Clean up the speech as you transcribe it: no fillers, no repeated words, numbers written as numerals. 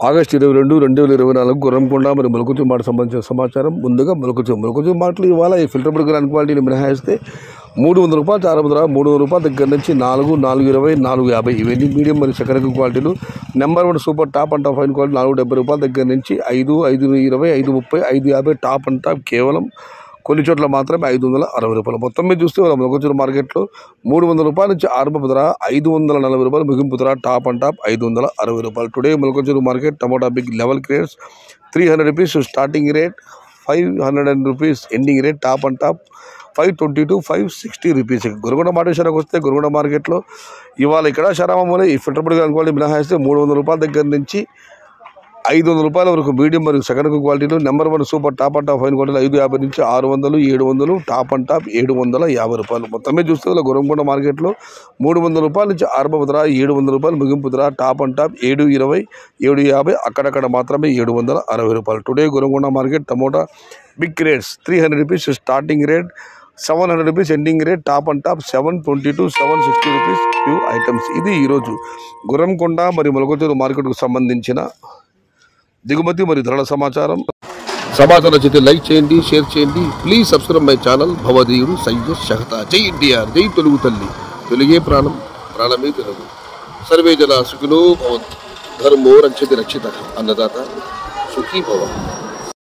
August 22, 2024 Gurramkonda మరియు మొలకచూరు మాట సంబంధించిన సమాచారం. ముందుగా మొలకచూరు మాటలు ఇవాళ ఈ ఫిల్టర్ బుడ్ గ్రాండ్ క్వాలిటీని మినహాయిస్తే 300 రూపాయలు ప్రారంభ 300 రూపాయల దగ్గర నుంచి 4, 420, 450 ఇవన్నీ మీడియం మరియు సెకండ్ క్వాలిటీలు. Number 1 super top and top fine quality 470 రూపాయల దగ్గర నుంచి 5, 520, 530, 550 టాప్ అండ్ టాప్ కేవలం కొన్ని చోట్ల మాత్రమే 560 రూపాయలు. మొత్తం మీద చూస్తే మొలకచూరు మార్కెట్లో 300 రూపాయల నుంచి ఆరంభపు ధర 540 రూపాయలు, ముగింపు ధర టాప్ అండ్ టాప్ 560 రూపాయలు. Today Molakachuru market tomato big level crates 300 rupees starting rate, 500 rupees ending rate, top and top 520 to 560 rupees. గురుగుండ మాట విషయానికి వస్తే గురుగుండ మార్కెట్లో ఇవాళ ఇక్కడ శరామూల ఈ ఫిల్టర్ బుడ్ గ్రాండ్ క్వాలిటీ మినహాయిస్తే 300 రూపాయల దగ్గర నుంచి 500 రూపాయల వరకు మీడియం మరియు సెకండ్ క్వాలిటీలు. Number 1 super top and top fine క్వాలిటీలు 550 నుంచి 600, 700, టాప్ అండ్ టాప్ 750 రూపాయలు. మొత్తమే చూస్తే గుర్రంకొండ మార్కెట్లో 300 రూపాయల నుంచి ఆరంభ ధర 700 రూపాయలు, ముగింపు ధర టాప్ అండ్ టాప్ 720, 750, అక్కడక్కడ మాత్రమే 760 రూపాయలు. Today Gurramkonda market tomato big rates 300 rupees starting rate, 700 rupees ending rate, top and top 720 to 760 rupees few items. ఇది ఈరోజు గుర్రంకొండ మరియు మొలకచూరు మార్కెట్కు సంబంధించిన దిగుమతి మరియు ధరల సమాచారం నచ్చితే లైక్ చేయండి, షేర్ చేయండి. Please subscribe my channel. భవదీయుడు సయ్యద్ షహతా. జై ఎన్టీఆర్, జై తెలుగు తల్లి, తెలుగే ప్రాణం, ప్రాణమే తెలుగు. సర్వే జన సుఖినో భవంతు, ధర్మో రక్షతి రక్షిత, అన్నదాత సుఖీ భవ.